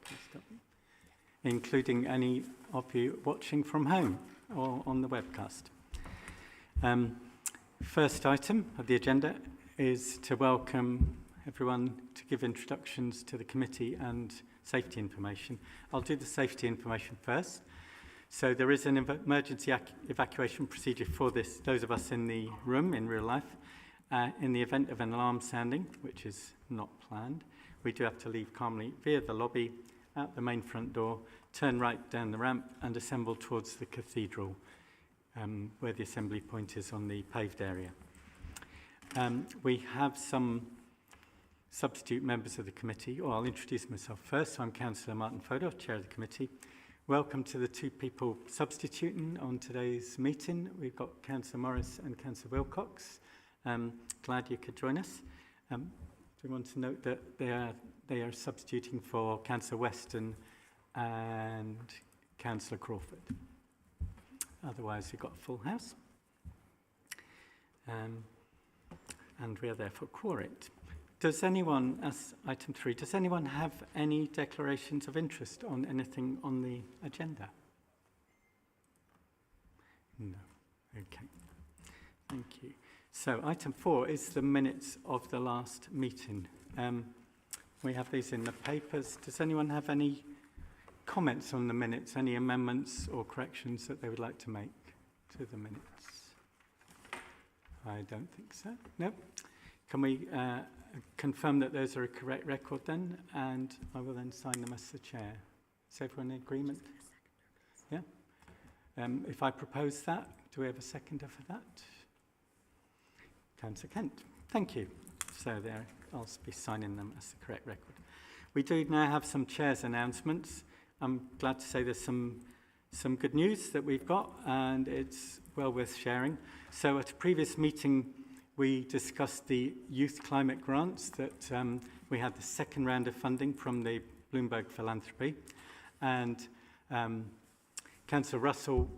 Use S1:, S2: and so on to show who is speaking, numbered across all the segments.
S1: please stop, including any of you watching from home or on the webcast. First item of the agenda is to welcome everyone to give introductions to the committee and safety information. I'll do the safety information first. So there is an emergency evacuation procedure for those of us in the room in real life. In the event of an alarm sounding, which is not planned, we do have to leave calmly via the lobby, out the main front door, turn right down the ramp and assemble towards the cathedral, where the assembly point is on the paved area. We have some substitute members of the committee. I'll introduce myself first. I'm Councillor Martin Fodor, Chair of the committee. Welcome to the two people substituting on today's meeting. We've got Councillor Morris and Councillor Wilcox. Glad you could join us. We want to note that they are substituting for Councillor Weston and Councillor Crawford. Otherwise, we've got a full house. And we are therefore quorate. Does anyone, as item 3, does anyone have any declarations of interest on anything on the agenda? No. Okay. Thank you. So item 4 is the minutes of the last meeting. We have these in the papers. Does anyone have any comments on the minutes, any amendments or corrections that they would like to make to the minutes? I don't think so. No. Can we confirm that those are a correct record then? And I will then sign them as the chair. Is everyone in agreement? Yeah? If I propose that, do we have a seconder for that? Councillor Kent. Thank you. So there, I'll be signing them as the correct record. We do now have some chair's announcements. I'm glad to say there's some good news that we've got, and it's well worth sharing. So at a previous meeting, we discussed the youth climate grants that we had the second round of funding from the Bloomberg Philanthropy. And Councillor Russell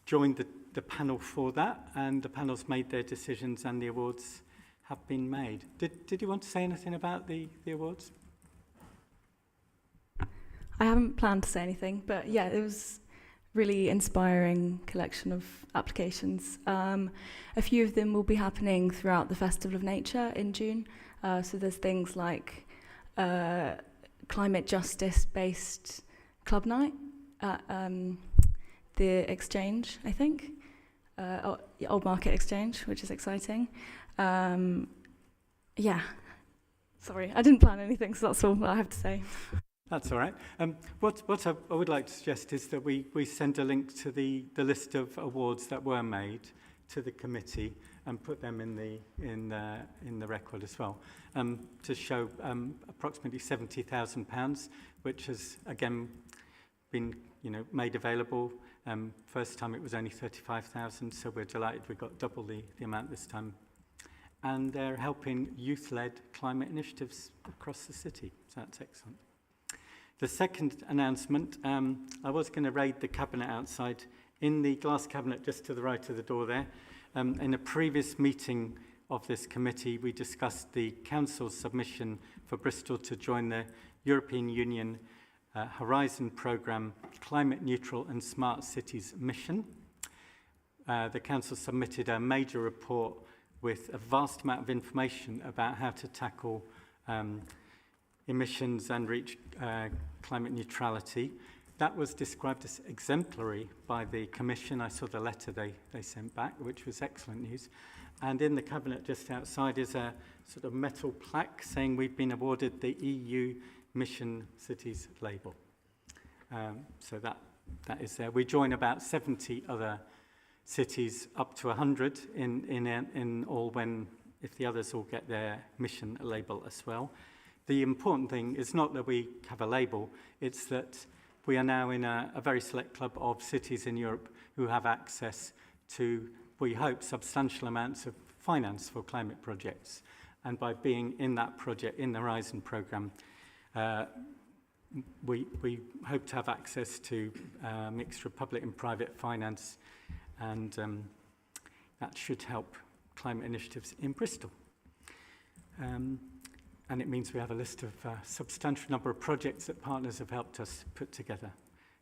S1: joined the panel for that, and the panel's made their decisions and the awards have been made. Did you want to say anything about the awards?
S2: I haven't planned to say anything, but yeah, it was really inspiring collection of applications. A few of them will be happening throughout the Festival of Nature in June. So there's things like climate justice-based club night at the Exchange, I think, Old Market Exchange, which is exciting. Yeah, sorry, I didn't plan anything, so that's all I have to say.
S1: That's all right. What I would like to suggest is that we send a link to the list of awards that were made to the committee and put them in the record as well, to show approximately £70,000, which has again been made available. First time it was only 35,000, so we're delighted we got double the amount this time. And they're helping youth-led climate initiatives across the city, so that's excellent. The second announcement, I was going to raid the cabinet outside. In the glass cabinet just to the right of the door there, in a previous meeting of this committee, we discussed the Council's submission for Bristol to join the European Union Horizon Programme Climate Neutral and Smart Cities mission. The Council submitted a major report with a vast amount of information about how to tackle emissions and reach climate neutrality. That was described as exemplary by the Commission. I saw the letter they sent back, which was excellent news. And in the cabinet just outside is a sort of metal plaque saying we've been awarded the EU Mission Cities label. So that is there. We join about 70 other cities, up to 100 in all, if the others all get their mission label as well. The important thing is not that we have a label, it's that we are now in a very select club of cities in Europe who have access to, we hope, substantial amounts of finance for climate projects. And by being in that project, in the Horizon programme, we hope to have access to a mixture of public and private finance, and that should help climate initiatives in Bristol. and it means we have a list of a substantial number of projects that partners have helped us put together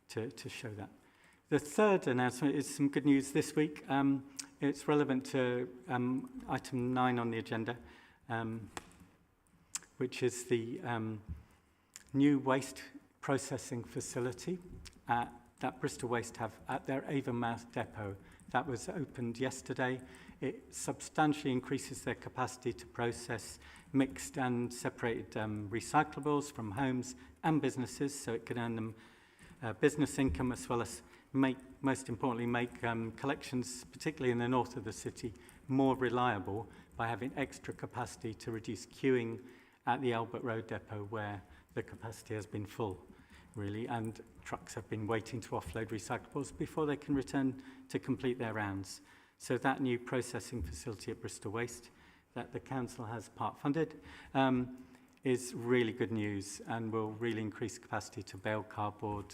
S1: to show that. The third announcement is some good news this week. It's relevant to item 9 on the agenda, which is the new waste processing facility that Bristol Waste have at their Avonmouth depot. That was opened yesterday. It substantially increases their capacity to process mixed and separated recyclables from homes and businesses, so it can earn them business income, as well as most importantly, make collections, particularly in the north of the city, more reliable by having extra capacity to reduce queuing at the Albert Road depot, where the capacity has been full, really, and trucks have been waiting to offload recyclables before they can return to complete their rounds. So that new processing facility at Bristol Waste that the council has part funded is really good news and will really increase capacity to bale cardboard,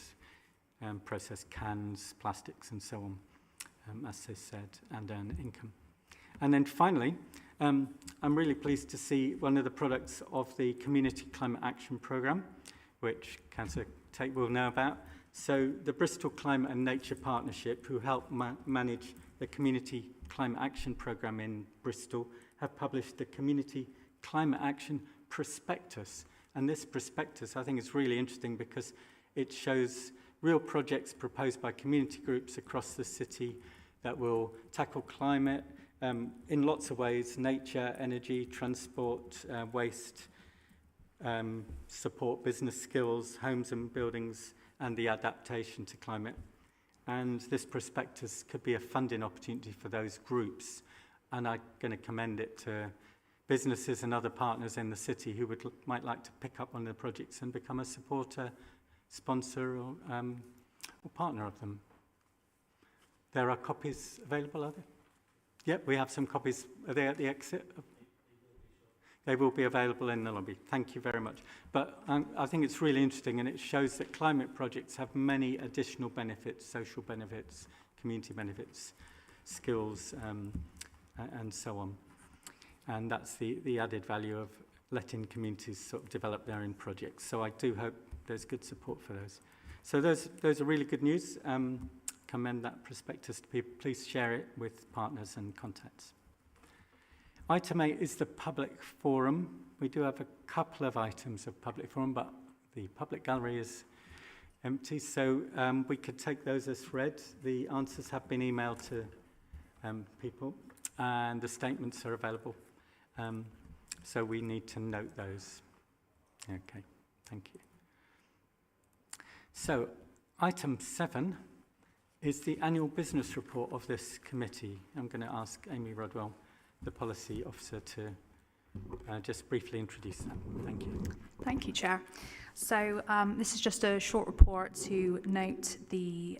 S1: process cans, plastics and so on, as they said, and earn income. And then finally, I'm really pleased to see one of the products of the Community Climate Action Programme, which Councillor Tate will know about. So the Bristol Climate and Nature Partnership, who help manage the Community Climate Action Programme in Bristol, have published the Community Climate Action Prospectus. And this prospectus, I think, is really interesting because it shows real projects proposed by community groups across the city that will tackle climate in lots of ways: nature, energy, transport, waste, support business skills, homes and buildings, and the adaptation to climate. And this prospectus could be a funding opportunity for those groups. And I'm going to commend it to businesses and other partners in the city who might like to pick up on the projects and become a supporter, sponsor, or partner of them. There are copies available, are there? Yep, we have some copies. Are they at the exit? They will be available in the lobby. Thank you very much. But I think it's really interesting, and it shows that climate projects have many additional benefits: social benefits, community benefits, skills, and so on. And that's the added value of letting communities sort of develop their own projects. So I do hope there's good support for those. So those are really good news. Commend that prospectus to people. Please share it with partners and contacts. Item 8 is the public forum. We do have a couple of items of public forum, but the public gallery is empty, so we could take those as read. The answers have been emailed to people, and the statements are available. So we need to note those. Okay, thank you. So, item 7 is the annual business report of this committee. I'm going to ask Amy Rodwell, the policy officer, to just briefly introduce that. Thank you.
S3: Thank you, Chair. So this is just a short report to note the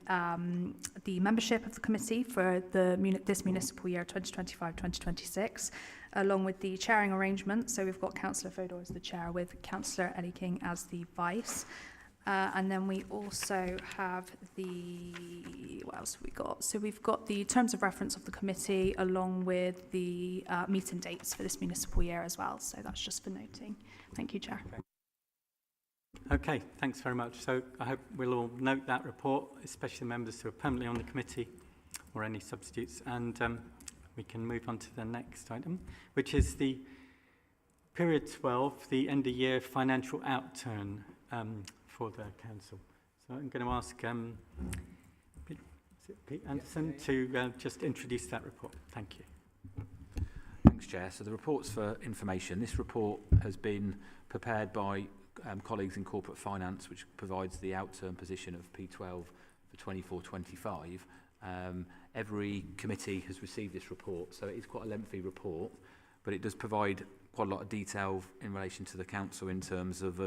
S3: membership of the committee for this municipal year 2025-2026, along with the chairing arrangement. So we've got Councillor Fodor as the chair with Councillor Ellie King as the vice. And then we also have what else have we got? So we've got the terms of reference of the committee along with the meeting dates for this municipal year as well. So that's just for noting. Thank you, Chair.
S1: Okay, thanks very much. So I hope we'll all note that report, especially the members who are permanently on the committee or any substitutes. And we can move on to the next item, which is the period 12, the end of year financial outturn for the council. So I'm going to ask Pete Anderson to just introduce that report. Thank you.
S4: Thanks, Chair. So the report's for information. This report has been prepared by colleagues in corporate finance, which provides the outturn position of P12 for 24-25. Every committee has received this report, so it is quite a lengthy report, but it does provide quite a lot of detail in relation to the council in terms of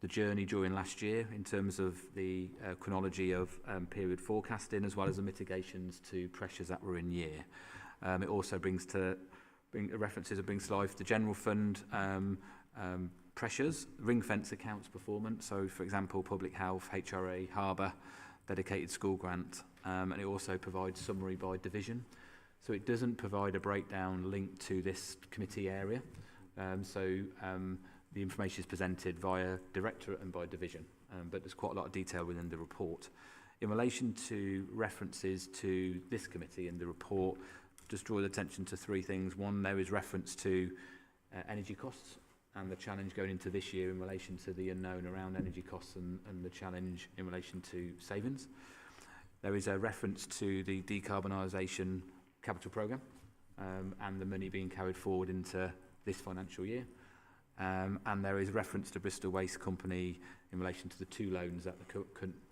S4: the journey during last year, in terms of the chronology of period forecasting, as well as the mitigations to pressures that were in year. It also brings references and brings to life the general fund pressures, ring fence accounts performance. So, for example, public health, HRA, harbour, dedicated school grant, and it also provides summary by division. So it doesn't provide a breakdown linked to this committee area. the information is presented via directorate and by division, but there's quite a lot of detail within the report. In relation to references to this committee in the report, just draw attention to three things. One, there is reference to energy costs and the challenge going into this year in relation to the unknown around energy costs and the challenge in relation to savings. There is a reference to the decarbonisation capital programme and the money being carried forward into this financial year. And there is reference to Bristol Waste Company in relation to the two loans that the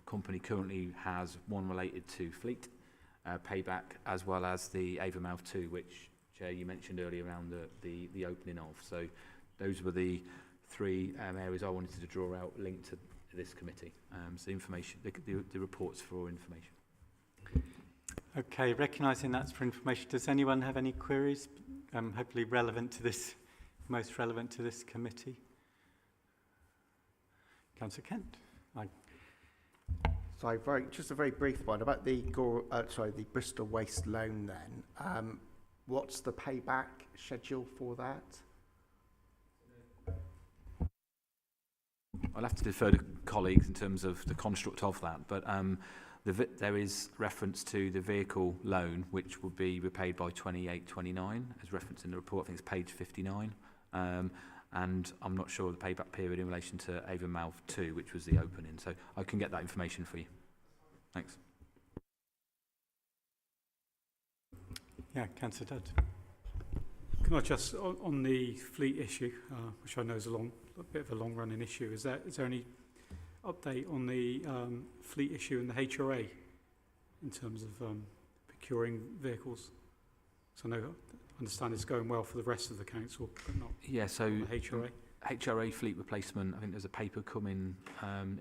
S4: company currently has, one related to fleet payback, as well as the Avonmouth 2, which, Chair, you mentioned earlier around the opening of. So those were the three areas I wanted to draw out linked to this committee. So information, the reports for information.
S1: Okay, recognising that's for information, does anyone have any queries, hopefully relevant to this, most relevant to this committee? Councillor Kent.
S5: So just a very brief one about the Bristol Waste loan then. What's the payback schedule for that?
S4: I'll have to defer to colleagues in terms of the construct of that, but there is reference to the vehicle loan, which will be repaid by 28-29, as referenced in the report. I think it's page 59. And I'm not sure of the payback period in relation to Avonmouth 2, which was the opening. So I can get that information for you. Thanks.
S1: Yeah, Councillor Dodd.
S6: Can I just, on the fleet issue, which I know is a bit of a long-running issue, is there any update on the fleet issue and the HRA in terms of procuring vehicles? So I understand it's going well for the rest of the council, but not
S4: so
S6: on the HRA.
S4: HRA fleet replacement, I think there's a paper coming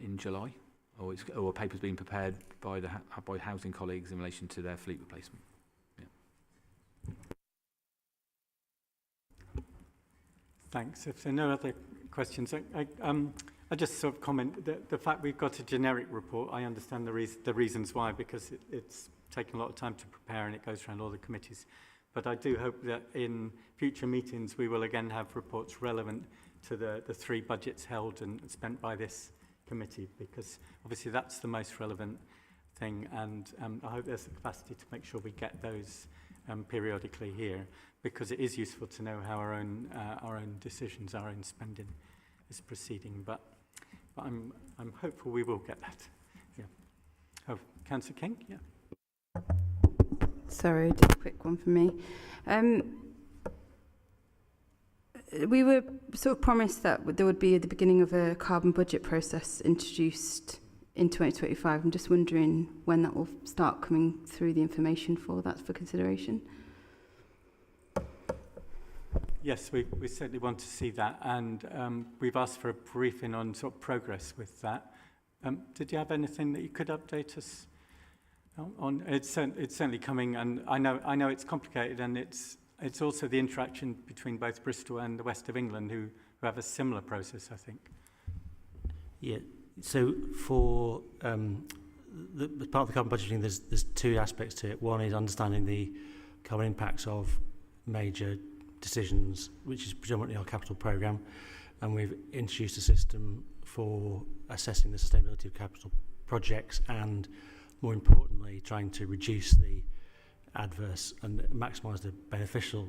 S4: in July, or a paper's being prepared by by housing colleagues in relation to their fleet replacement.
S1: Thanks. If there are no other questions, I just sort of comment that the fact we've got a generic report, I understand the reasons why, because it's taken a lot of time to prepare and it goes around all the committees. But I do hope that in future meetings we will again have reports relevant to the three budgets held and spent by this committee, because obviously that's the most relevant thing, and I hope there's the capacity to make sure we get those periodically here, because it is useful to know how our own decisions, our own spending is proceeding. But I'm hopeful we will get that. Yeah. Oh, Councillor King. Yeah.
S7: Sorry, just a quick one for me. We were sort of promised that there would be at the beginning of a carbon budget process introduced in 2025. I'm just wondering when that will start coming through the information for that for consideration.
S1: Yes, we certainly want to see that, and we've asked for a briefing on sort of progress with that. Did you have anything that you could update us on? It's certainly coming, and I know it's complicated, and it's also the interaction between both Bristol and the West of England who have a similar process, I think.
S8: Yeah. So for as part of the carbon budgeting, there's two aspects to it. One is understanding the carbon impacts of major decisions, which is predominantly our capital programme, and we've introduced a system for assessing the sustainability of capital projects and, more importantly, trying to reduce the adverse and maximise the beneficial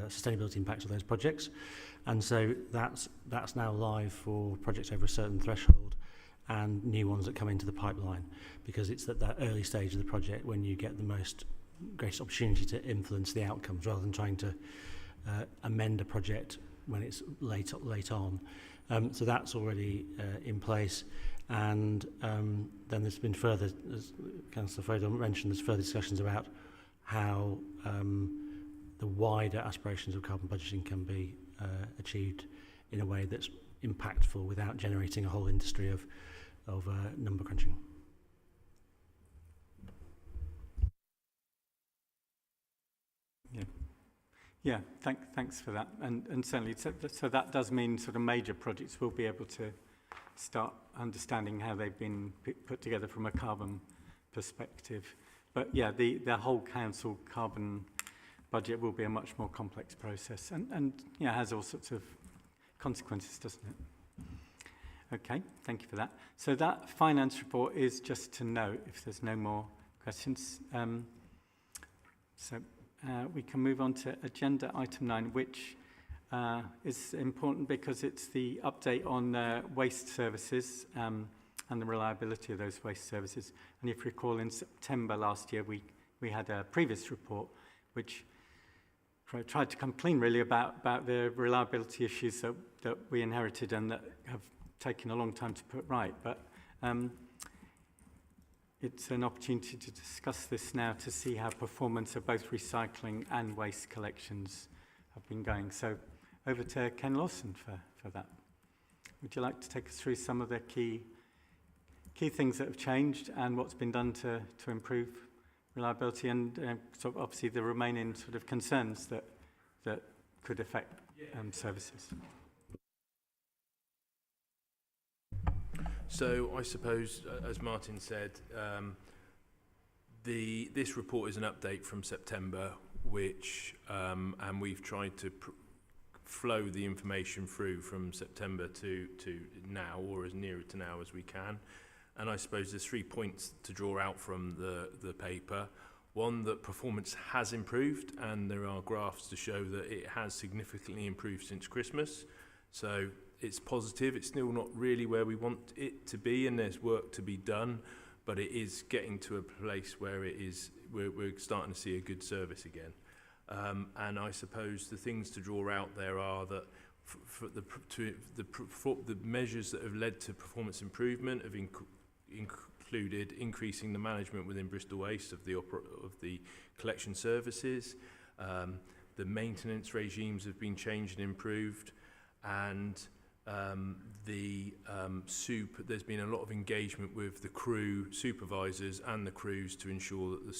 S8: sustainability impacts of those projects. And so that's now live for projects over a certain threshold and new ones that come into the pipeline, because it's at that early stage of the project when you get the greatest opportunity to influence the outcomes, rather than trying to amend a project when it's late on. So that's already in place, and then there's been further, as Councillor Fodor mentioned, there's further discussions about how the wider aspirations of carbon budgeting can be achieved in a way that's impactful without generating a whole industry of number crunching.
S1: Yeah, thanks for that. And certainly, so that does mean sort of major projects will be able to start understanding how they've been put together from a carbon perspective. But yeah, the whole council carbon budget will be a much more complex process, and yeah, has all sorts of consequences, doesn't it? Okay, thank you for that. So that finance report is just to note, if there's no more questions. We can move on to agenda item 9, which is important because it's the update on waste services and the reliability of those waste services. And if you recall, in September last year, we had a previous report which tried to come clean really about the reliability issues that we inherited and that have taken a long time to put right. But it's an opportunity to discuss this now to see how performance of both recycling and waste collections have been going. So over to Ken Lawson for that. Would you like to take us through some of the key things that have changed and what's been done to improve reliability and sort of obviously the remaining sort of concerns that could affect services?
S9: So I suppose, as Martin said, this report is an update from September, which and we've tried to flow the information through from September to now, or as near to now as we can. And I suppose there's 3 points to draw out from the paper. One, that performance has improved, and there are graphs to show that it has significantly improved since Christmas. So it's positive. It's still not really where we want it to be, and there's work to be done, but it is getting to a place where we're starting to see a good service again. And I suppose the things to draw out there are that for the measures that have led to performance improvement have included increasing the management within Bristol Waste of the collection services. The maintenance regimes have been changed and improved, and there's been a lot of engagement with the crew supervisors and the crews to ensure that the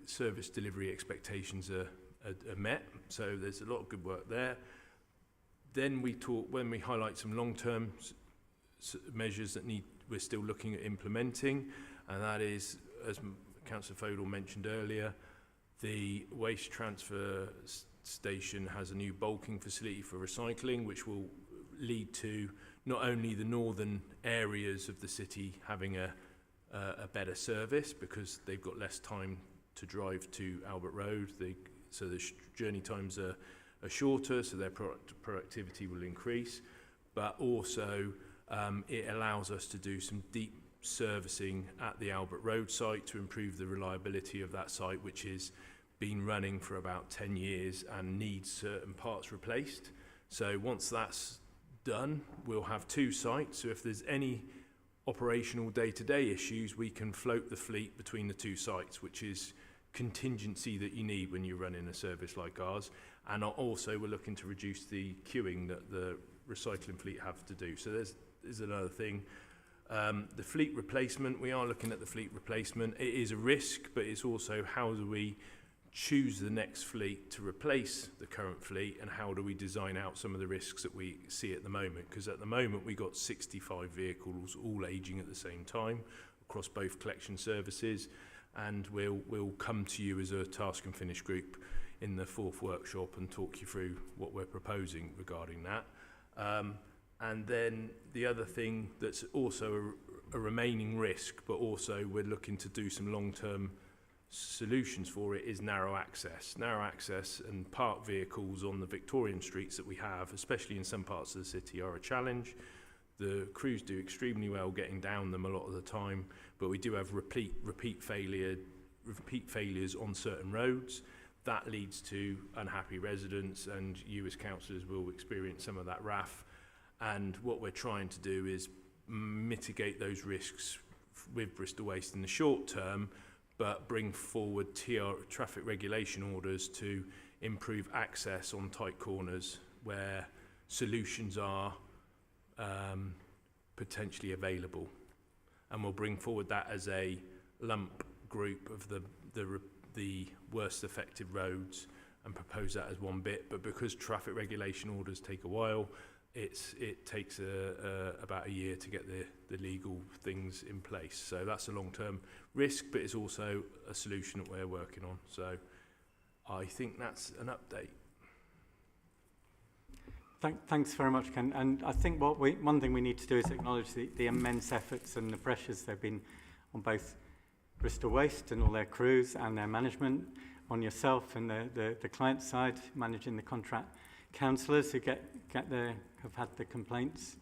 S9: service delivery expectations are met. So there's a lot of good work there. Then when we highlight some long-term measures that we're still looking at implementing, and that is, as Councillor Fodor mentioned earlier, the waste transfer station has a new bulking facility for recycling, which will lead to not only the northern areas of the city having a better service because they've got less time to drive to Albert Road, so the journey times are shorter, so their productivity will increase, but also it allows us to do some deep servicing at the Albert Road site to improve the reliability of that site, which has been running for about 10 years and needs certain parts replaced. So once that's done, we'll have 2 sites, so if there's any operational day-to-day issues, we can float the fleet between the 2 sites, which is contingency that you need when you're running a service like ours. And also we're looking to reduce the queuing that the recycling fleet have to do. So there's another thing. The fleet replacement, we are looking at the fleet replacement. It is a risk, but it's also how do we choose the next fleet to replace the current fleet, and how do we design out some of the risks that we see at the moment? Because at the moment we got 65 vehicles all aging at the same time across both collection services, and we'll come to you as a task and finish group in the 4th workshop and talk you through what we're proposing regarding that. And then the other thing that's also a remaining risk, but also we're looking to do some long-term solutions for it, is narrow access. Narrow access and parked vehicles on the Victorian streets that we have, especially in some parts of the city, are a challenge. The crews do extremely well getting down them a lot of the time, but we do have repeat failures on certain roads. That leads to unhappy residents, and you as councillors will experience some of that RAF. And what we're trying to do is mitigate those risks with Bristol Waste in the short term, but bring forward traffic regulation orders to improve access on tight corners where solutions are potentially available. And we'll bring forward that as a lump group of the worst affected roads and propose that as one bit. But because traffic regulation orders take a while, it takes about a year to get the legal things in place. So that's a long-term risk, but it's also a solution that we're working on. So I think that's an update.
S1: Thanks very much, Ken. And I think one thing we need to do is acknowledge the immense efforts and the pressures there have been on both Bristol Waste and all their crews and their management, on yourself and the client side, managing the contract counsellors who have had the complaints,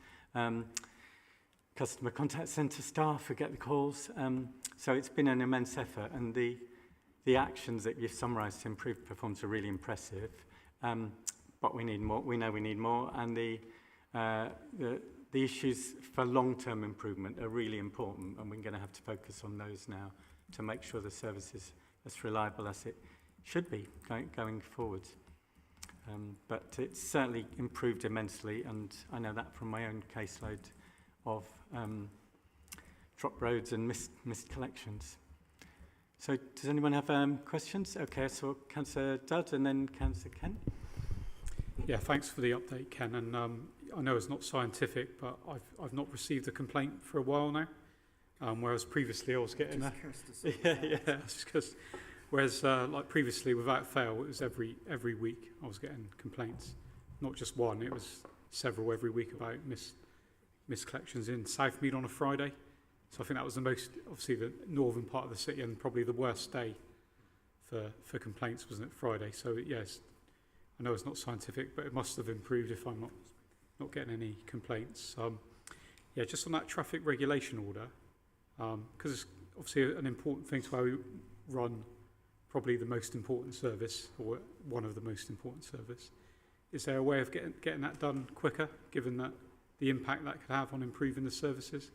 S1: customer contact centre staff who get the calls. So it's been an immense effort, and the actions that you've summarised to improve performance are really impressive. But we need more. We know we need more, and the issues for long-term improvement are really important, and we're going to have to focus on those now to make sure the service is as reliable as it should be going forward. But it's certainly improved immensely, and I know that from my own caseload of drop roads and missed collections. So does anyone have questions? Okay, so Councillor Dudd and then Councillor Kent.
S6: Yeah, thanks for the update, Ken. And I know it's not scientific, but I've not received a complaint for a while now. Whereas previously I was getting whereas like previously, without fail, it was every week I was getting complaints. Not just one, it was several every week about missed collections in Southmead on a Friday. So I think that was the most, obviously the northern part of the city, and probably the worst day for complaints, wasn't it, Friday? So yes, I know it's not scientific, but it must have improved if I'm not getting any complaints. Yeah, just on that traffic regulation order, because it's obviously an important thing to how we run probably the most important service, or one of the most important service. Is there a way of getting that done quicker, given that the impact that could have on improving the services?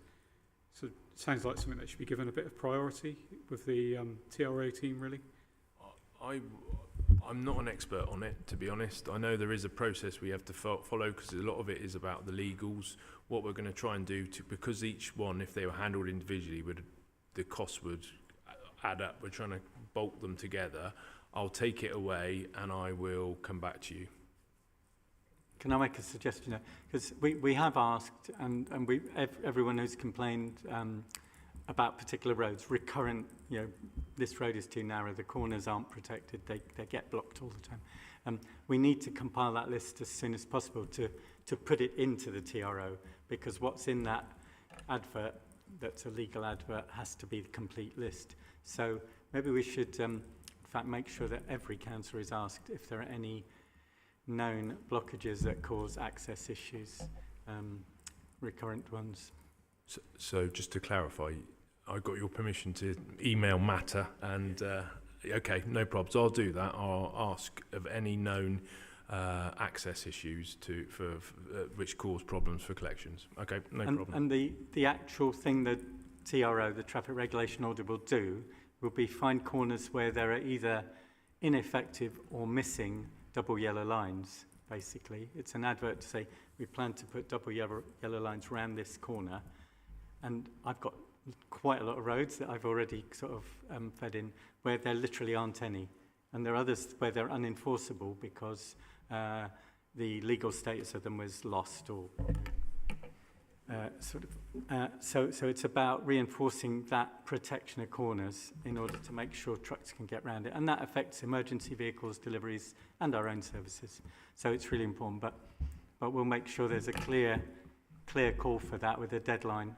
S6: So it sounds like something that should be given a bit of priority with the TRO team, really.
S9: I'm not an expert on it, to be honest. I know there is a process we have to follow, because a lot of it is about the legals. What we're going to try and do, because each one, if they were handled individually, the cost would add up. We're trying to bolt them together. I'll take it away and I will come back to you.
S1: Can I make a suggestion? Because we have asked, and everyone who's complained about particular roads, recurrent, this road is too narrow, the corners aren't protected, they get blocked all the time. We need to compile that list as soon as possible to put it into the TRO, because what's in that advert, that's a legal advert, has to be the complete list. So maybe we should, in fact, make sure that every councillor is asked if there are any known blockages that cause access issues, recurrent ones.
S9: So just to clarify, I got your permission to email Matter, and okay, no problems. I'll do that. I'll ask of any known access issues for which cause problems for collections. Okay, no problem.
S1: And the actual thing that TRO, the traffic regulation order, will do will be find corners where there are either ineffective or missing double yellow lines, basically. It's an advert to say, we plan to put double yellow lines around this corner. And I've got quite a lot of roads that I've already sort of fed in where there literally aren't any. And there are others where they're unenforceable because the legal status of them was lost or so it's about reinforcing that protection of corners in order to make sure trucks can get around it, and that affects emergency vehicles, deliveries, and our own services. So it's really important, but we'll make sure there's a clear call for that with a deadline.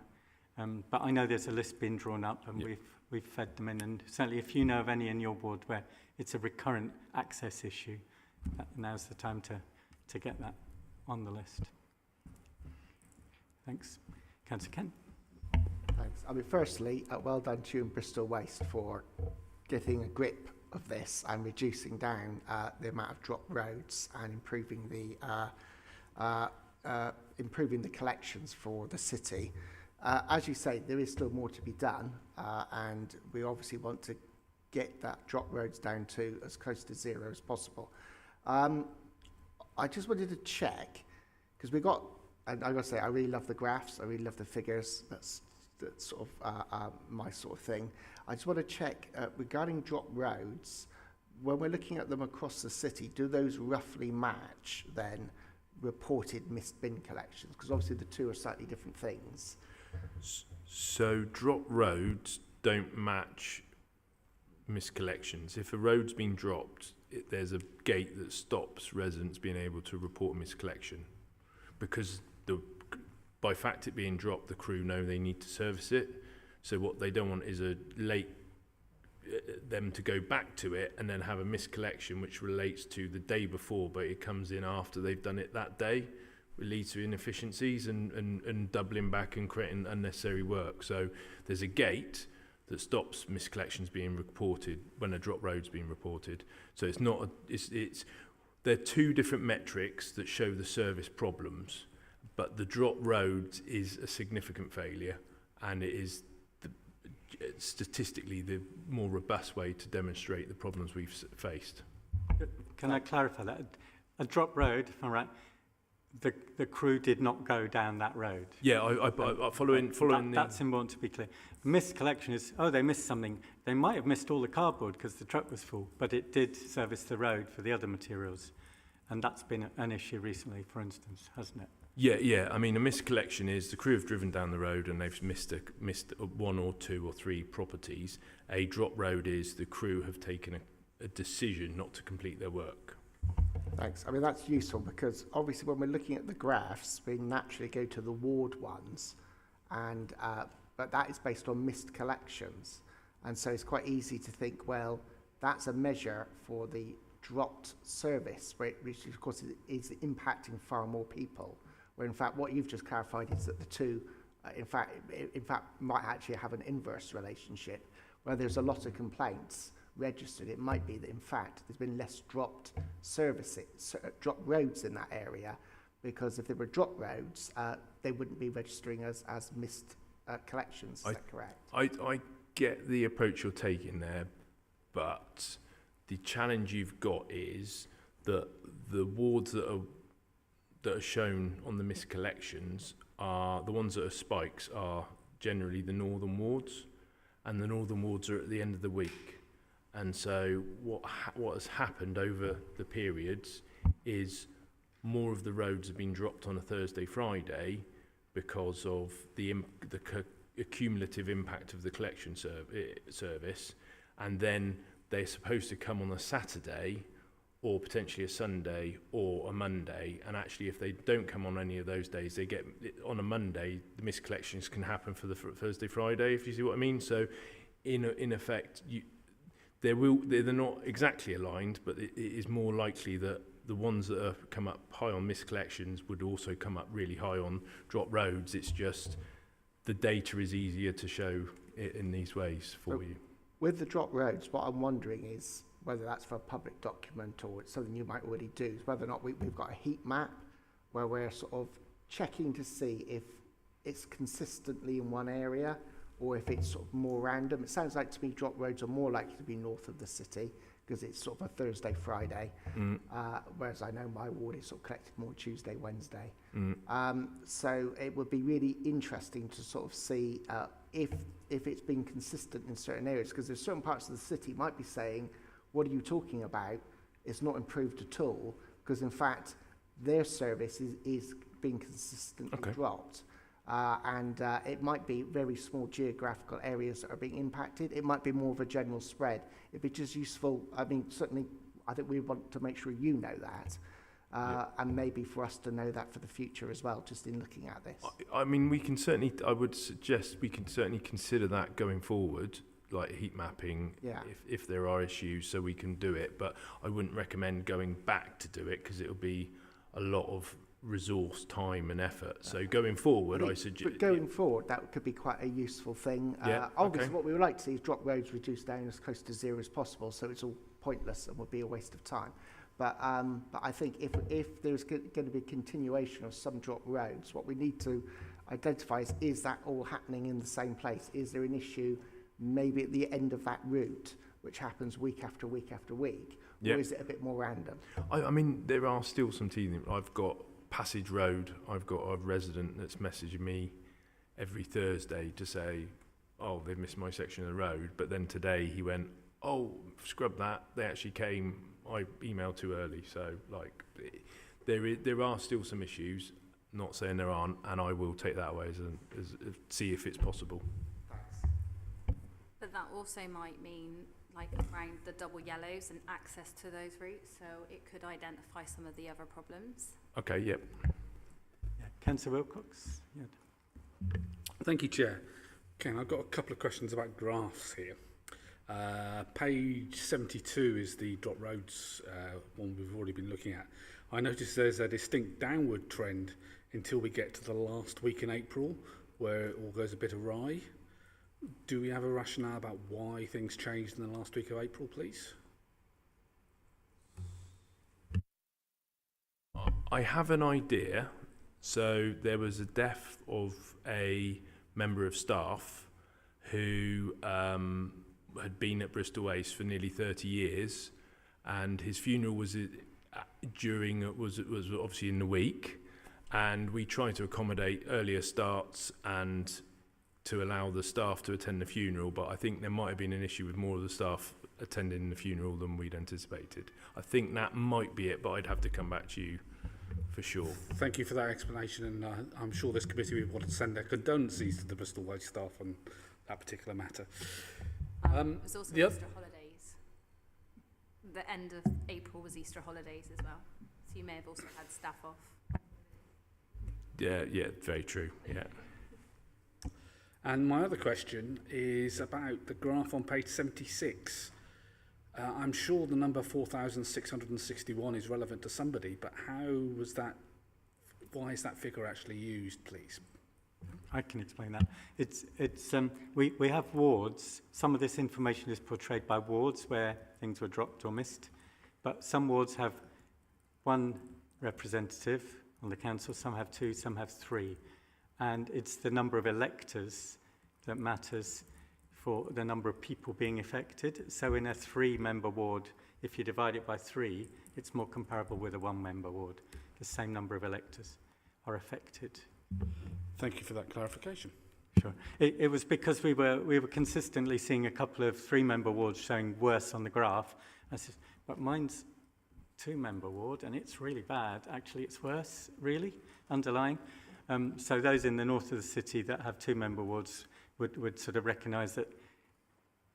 S1: But I know there's a list being drawn up, and we've fed them in, and certainly if you know of any in your ward where it's a recurrent access issue, now's the time to get that on the list. Thanks. Councillor Kent.
S5: Thanks. I mean, firstly, well done to you and Bristol Waste for getting a grip of this and reducing down the amount of drop roads and improving the collections for the city. As you say, there is still more to be done, and we obviously want to get that drop roads down to as close to zero as possible. I just wanted to check, because we got, and I got to say, I really love the graphs, I really love the figures, that's sort of my sort of thing. I just want to check, regarding drop roads, when we're looking at them across the city, do those roughly match then reported missed bin collections? Because obviously the two are slightly different things.
S9: So drop roads don't match missed collections. If a road's been dropped, there's a gate that stops residents being able to report a missed collection. because by fact it being dropped, the crew know they need to service it. So what they don't want is them to go back to it and then have a miscollection which relates to the day before, but it comes in after they've done it that day. It leads to inefficiencies and doubling back and creating unnecessary work. So there's a gate that stops miscollections being reported when a drop road's being reported. So it's not there are two different metrics that show the service problems, but the drop roads is a significant failure, and it is statistically the more robust way to demonstrate the problems we've faced.
S1: Can I clarify that? A drop road, all right, the crew did not go down that road.
S9: Yeah, I following
S1: That's important to be clear. Missed collection is, they missed something. They might have missed all the cardboard because the truck was full, but it did service the road for the other materials. And that's been an issue recently, for instance, hasn't it?
S9: Yeah. I mean, a miscollection is the crew have driven down the road and they've missed one or two or three properties. A drop road is the crew have taken a decision not to complete their work.
S5: Thanks. I mean, that's useful because obviously when we're looking at the graphs, we naturally go to the ward ones, and but that is based on missed collections. And so it's quite easy to think, well, that's a measure for the dropped service, which of course is impacting far more people. Where in fact, what you've just clarified is that the two, in fact, might actually have an inverse relationship. Where there's a lot of complaints registered, it might be that in fact there's been less dropped drop roads in that area, because if there were drop roads, they wouldn't be registering as missed collections. Is that correct?
S9: I get the approach you're taking there, but the challenge you've got is that the wards that are shown on the missed collections are the ones that are spikes are generally the northern wards, and the northern wards are at the end of the week. And so what has happened over the periods is more of the roads have been dropped on a Thursday, Friday because of the accumulative impact of the collection service, and then they're supposed to come on a Saturday or potentially a Sunday or a Monday, and actually if they don't come on any of those days, they get on a Monday, the miscollections can happen for the Thursday, Friday, if you see what I mean. So in effect, they're not exactly aligned, but it is more likely that the ones that have come up high on miscollections would also come up really high on drop roads. It's just the data is easier to show it in these ways for you.
S5: With the drop roads, what I'm wondering is whether that's for a public document or it's something you might already do, is whether or not we've got a heat map where we're sort of checking to see if it's consistently in one area or if it's sort of more random. It sounds like to me drop roads are more likely to be north of the city because it's sort of a Thursday, Friday, whereas I know my ward is sort of collected more Tuesday, Wednesday. So it would be really interesting to sort of see if it's been consistent in certain areas, because there's certain parts of the city might be saying, what are you talking about? It's not improved at all, because in fact their service is being consistently dropped. And it might be very small geographical areas that are being impacted. It might be more of a general spread. It'd be just useful. I mean, certainly, I think we want to make sure you know that, and maybe for us to know that for the future as well, just in looking at this.
S9: I mean, I would suggest we can certainly consider that going forward, like heat mapping, if there are issues, so we can do it. But I wouldn't recommend going back to do it because it'll be a lot of resource, time and effort. So going forward, I suggest...
S5: But going forward, that could be quite a useful thing. Obviously, what we would like to see is drop roads reduced down as close to zero as possible, so it's all pointless and would be a waste of time. But I think if there's going to be a continuation of some drop roads, what we need to identify is that all happening in the same place? Is there an issue maybe at the end of that route, which happens week after week after week? Or is it a bit more random?
S9: I mean, there are still some teething. I've got Passage Road, I've got a resident that's messaging me every Thursday to say, oh, they've missed my section of the road. But then today he went, oh, scrub that. They actually came, I emailed too early. So, like, there are still some issues, not saying there aren't, and I will take that away as see if it's possible.
S10: But that also might mean, like, around the double yellows and access to those routes, so it could identify some of the other problems.
S9: Okay, yep.
S1: Councillor Wilcox? Yeah.
S11: Thank you, Chair. Ken, I've got a couple of questions about graphs here. Page 72 is the drop roads one we've already been looking at. I notice there's a distinct downward trend until we get to the last week in April, where it all goes a bit awry. Do we have a rationale about why things changed in the last week of April, please?
S9: I have an idea. So there was a death of a member of staff who had been at Bristol Waste for nearly 30 years, and his funeral was was obviously in the week, and we tried to accommodate earlier starts and to allow the staff to attend the funeral, but I think there might have been an issue with more of the staff attending the funeral than we'd anticipated. I think that might be it, but I'd have to come back to you for sure.
S11: Thank you for that explanation, and I'm sure this committee will want to send their condolences to the Bristol Waste staff on that particular matter.
S10: There's also Easter holidays. The end of April was Easter holidays as well, so you may have also had staff off.
S9: Yeah, very true. Yeah.
S11: And my other question is about the graph on page 76. I'm sure the number 4,661 is relevant to somebody, but why is that figure actually used, please?
S1: I can explain that. We have wards. Some of this information is portrayed by wards where things were dropped or missed, but some wards have one representative on the council, some have two, some have three. And it's the number of electors that matters for the number of people being affected. So in a 3-member ward, if you divide it by 3, it's more comparable with a 1-member ward. The same number of electors are affected.
S11: Thank you for that clarification.
S1: Sure. It was because we were consistently seeing a couple of 3-member wards showing worse on the graph. I said, but mine's 2-member ward and it's really bad. Actually, it's worse, really, underlying. So those in the north of the city that have 2-member wards would sort of recognise that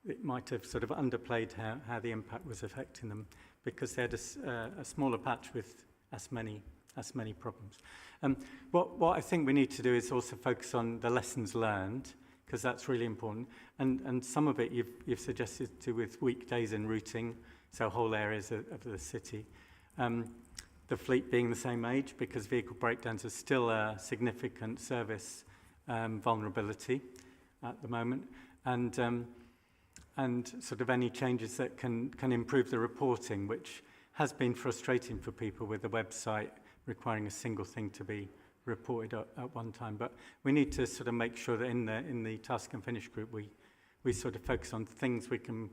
S1: it might have sort of underplayed how the impact was affecting them because they had a smaller patch with as many problems. What I think we need to do is also focus on the lessons learned because that's really important. And some of it you've suggested to with weekdays and routing, so whole areas of the city. The fleet being the same age because vehicle breakdowns are still a significant service vulnerability at the moment, and sort of any changes that can improve the reporting, which has been frustrating for people with the website requiring a single thing to be reported at one time. But we need to sort of make sure that in the task and finish group we sort of focus on things we can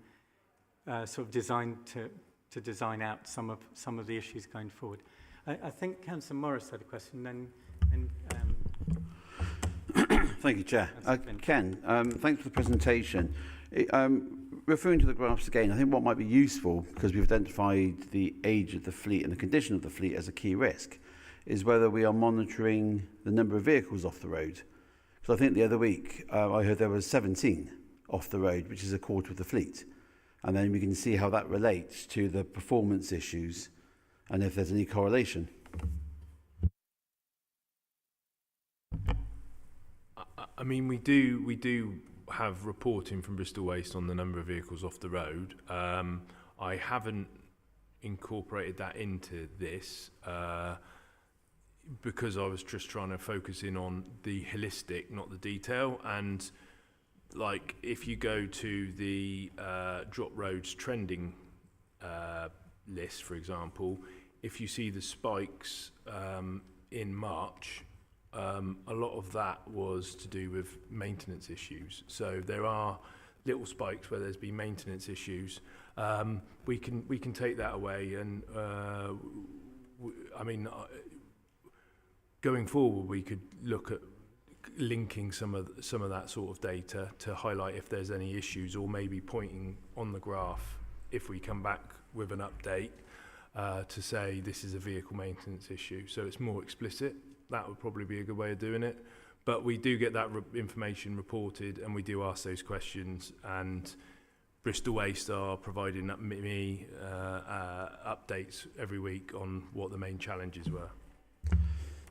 S1: sort of design to design out some of the issues going forward. I think Councillor Morris had a question, then
S12: Thank you, Chair. Ken, thanks for the presentation. Referring to the graphs again, I think what might be useful, because we've identified the age of the fleet and the condition of the fleet as a key risk, is whether we are monitoring the number of vehicles off the road. Because I think the other week I heard there was 17 off the road, which is a quarter of the fleet. And then we can see how that relates to the performance issues and if there's any correlation.
S9: I mean, we do have reporting from Bristol Waste on the number of vehicles off the road. I haven't incorporated that into this because I was just trying to focus in on the holistic, not the detail. And like, if you go to the drop roads trending list, for example, if you see the spikes in March, a lot of that was to do with maintenance issues. So there are little spikes where there's been maintenance issues. We can take that away, and I mean, going forward, we could look at linking some of that sort of data to highlight if there's any issues, or maybe pointing on the graph if we come back with an update to say this is a vehicle maintenance issue. So it's more explicit. That would probably be a good way of doing it. But we do get that information reported, and we do ask those questions, and Bristol Waste are providing me updates every week on what the main challenges were.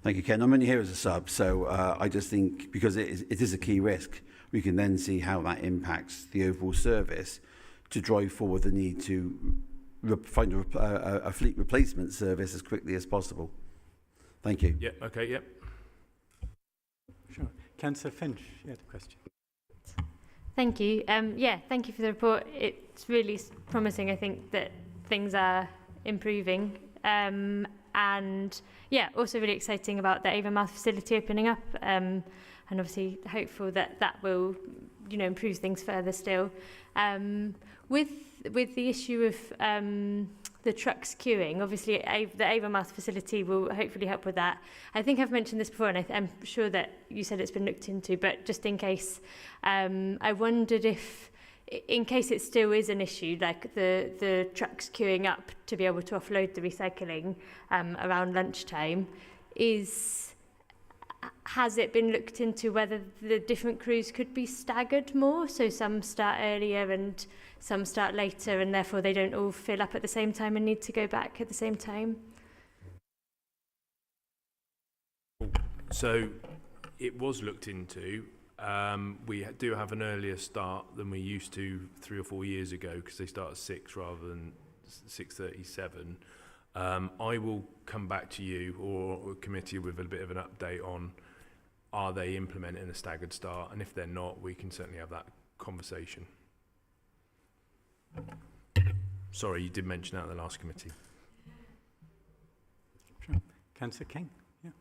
S12: Thank you, Ken. I'm only here as a sub, so I just think because it is a key risk, we can then see how that impacts the overall service to drive forward the need to find a fleet replacement service as quickly as possible. Thank you.
S9: Yep, okay, yep.
S1: Sure. Councillor Finch, you had a question.
S13: Thank you. Yeah, thank you for the report. It's really promising, I think, that things are improving. And yeah, also really exciting about the Avonmouth facility opening up, and obviously hopeful that that will, you know, improve things further still. With the issue of the trucks queuing, obviously the Avonmouth facility will hopefully help with that. I think I've mentioned this before, and I'm sure that you said it's been looked into, but just in case, I wondered if, in case it still is an issue, like the trucks queuing up to be able to offload the recycling around lunchtime, has it been looked into whether the different crews could be staggered more, so some start earlier and some start later, and therefore they don't all fill up at the same time and need to go back at the same time?
S9: So it was looked into. We do have an earlier start than we used to 3 or 4 years ago, because they start at 6 rather than 6:37. I will come back to you or a committee with a bit of an update on, are they implementing a staggered start, and if they're not, we can certainly have that conversation. Sorry, you did mention that at the last committee.
S1: Sure. Councillor King. Yeah.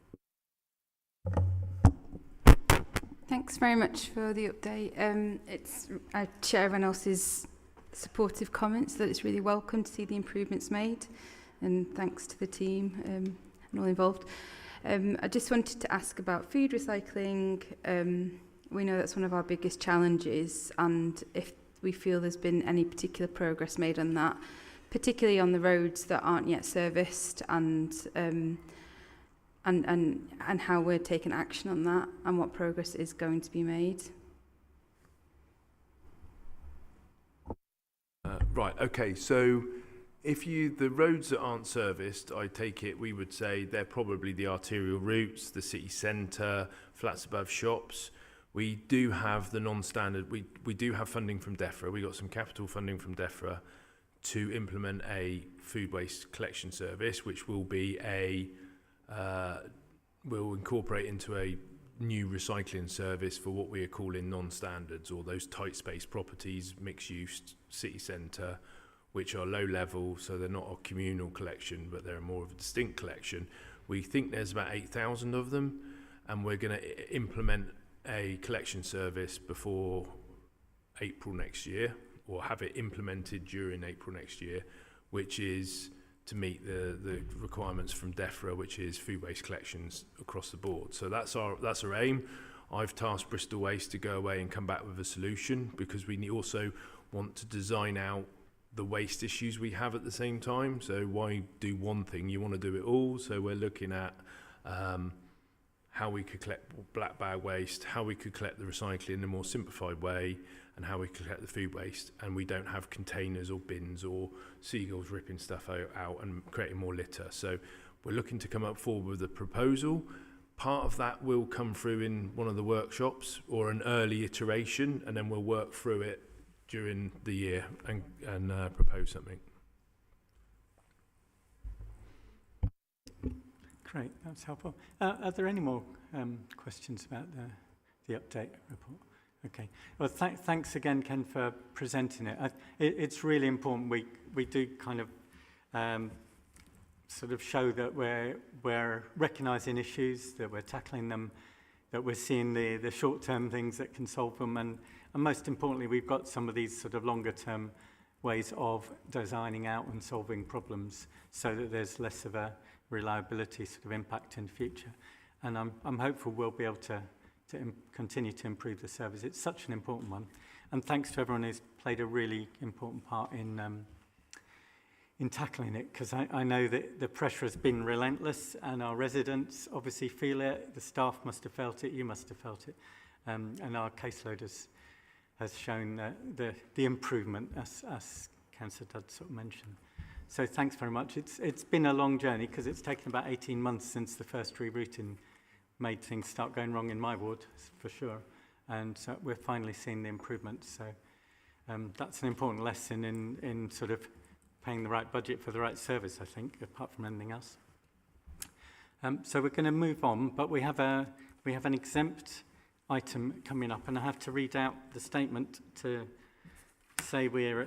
S7: Thanks very much for the update. I share everyone else's supportive comments that it's really welcome to see the improvements made, and thanks to the team and all involved. I just wanted to ask about food recycling. We know that's one of our biggest challenges, and if we feel there's been any particular progress made on that, particularly on the roads that aren't yet serviced, and how we're taking action on that, and what progress is going to be made.
S9: Right, okay, so if the roads that aren't serviced, I take it we would say they're probably the arterial routes, the city centre, flats above shops. We do have the non-standard, we do have funding from DEFRA. We got some capital funding from DEFRA to implement a food waste collection service, which will be will incorporate into a new recycling service for what we are calling non-standards, or those tight space properties, mixed use, city centre, which are low level, so they're not a communal collection, but they're more of a distinct collection. We think there's about 8,000 of them, and we're going to implement a collection service before April next year, or have it implemented during April next year, which is to meet the requirements from DEFRA, which is food waste collections across the board. So that's our aim. I've tasked Bristol Waste to go away and come back with a solution, because we also want to design out the waste issues we have at the same time. So why do one thing? You want to do it all. So we're looking at how we could collect black bag waste, how we could collect the recycling in a more simplified way, and how we could collect the food waste, and we don't have containers or bins or seagulls ripping stuff out and creating more litter. So we're looking to come up forward with a proposal. Part of that will come through in one of the workshops or an early iteration, and then we'll work through it during the year and propose something.
S1: Great, that's helpful. Are there any more questions about the update report? Okay. Well, thanks again, Ken, for presenting it. It's really important we do kind of sort of show that we're recognising issues, that we're tackling them, that we're seeing the short-term things that can solve them, and most importantly, we've got some of these sort of longer-term ways of designing out and solving problems so that there's less of a reliability sort of impact in the future. And I'm hopeful we'll be able to continue to improve the service. It's such an important one. And thanks to everyone who's played a really important part in tackling it, because I know that the pressure has been relentless, and our residents obviously feel it, the staff must have felt it, you must have felt it, and our caseload has shown the improvement, as Councillor Dudd sort of mentioned. So thanks very much. It's been a long journey because it's taken about 18 months since the first rerouting made things start going wrong in my ward, for sure. And so we're finally seeing the improvements. So that's an important lesson in sort of paying the right budget for the right service, I think, apart from anything else. So we're going to move on, but we have an exempt item coming up, and I have to read out the statement to say we're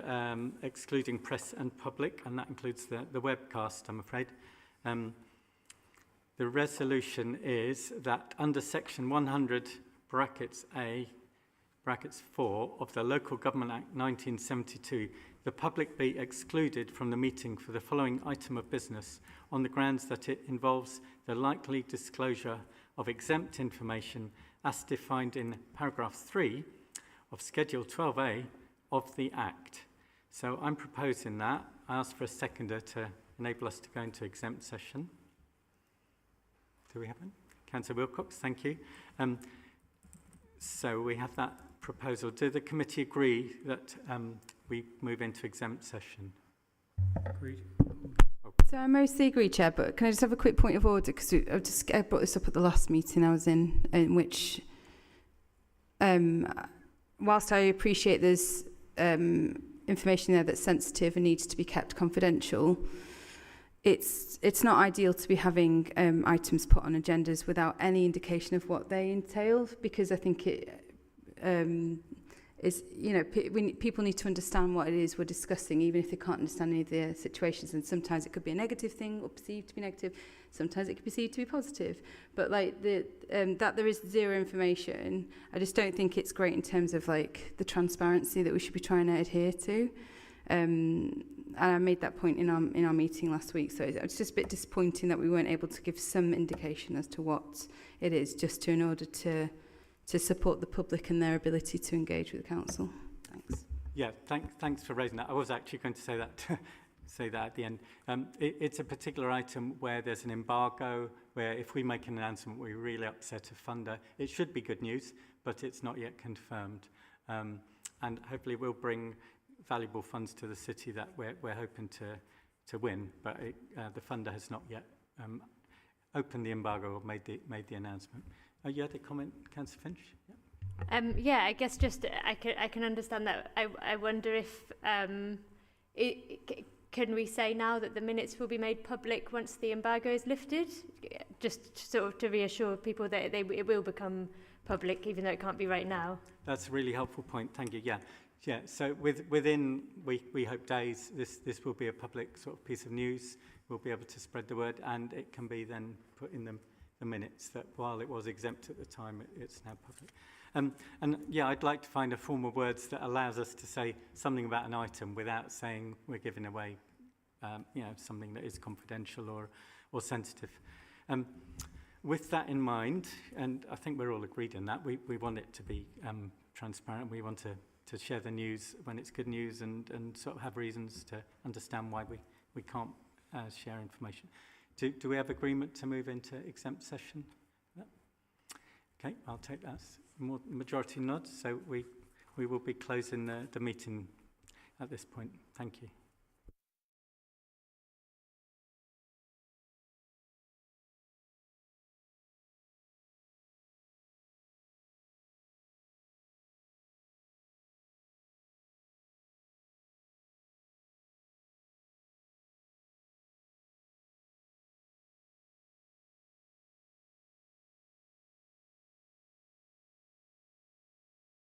S1: excluding press and public, and that includes the webcast, I'm afraid. The resolution is that under section 100 brackets A brackets 4 of the Local Government Act 1972, the public be excluded from the meeting for the following item of business on the grounds that it involves the likely disclosure of exempt information as defined in paragraph 3 of Schedule 12A of the Act. So I'm proposing that. I ask for a seconder to enable us to go into exempt session. Do we have one? Councillor Wilcox, thank you. So we have that proposal. Do the committee agree that we move into exempt session?
S6: Agreed.
S7: So I mostly agree, Chair, but can I just have a quick point of order? Because I brought this up at the last meeting I was in which, whilst I appreciate there's information there that's sensitive and needs to be kept confidential, it's not ideal to be having items put on agendas without any indication of what they entail, because I think it is, you know, people need to understand what it is we're discussing, even if they can't understand any of the situations. And sometimes it could be a negative thing or perceived to be negative. Sometimes it could be perceived to be positive. But like that there is zero information, I just don't think it's great in terms of like the transparency that we should be trying to adhere to. And I made that point in our meeting last week. So it's just a bit disappointing that we weren't able to give some indication as to what it is, just in order to support the public and their ability to engage with the council. Thanks.
S1: Yeah, thanks for raising that. I was actually going to say that at the end. It's a particular item where there's an embargo, where if we make an announcement, we really upset a funder. It should be good news, but it's not yet confirmed. And hopefully we'll bring valuable funds to the city that we're hoping to win, but the funder has not yet opened the embargo or made the announcement. You had a comment, Councillor Finch? Yeah.
S13: Yeah, I guess just I can understand that. I wonder if can we say now that the minutes will be made public once the embargo is lifted, just sort of to reassure people that it will become public, even though it can't be right now.
S1: That's a really helpful point. Thank you. Yeah. So within we hope days, this will be a public sort of piece of news. We'll be able to spread the word, and it can be then put in the minutes that while it was exempt at the time, it's now public. And yeah, I'd like to find a form of words that allows us to say something about an item without saying we're giving away, something that is confidential or sensitive. With that in mind, and I think we're all agreed in that, we want it to be transparent. We want to share the news when it's good news and sort of have reasons to understand why we can't share information. Do we have agreement to move into exempt session? Yeah. Okay, I'll take that as majority nod. So we will be closing the meeting at this point. Thank you.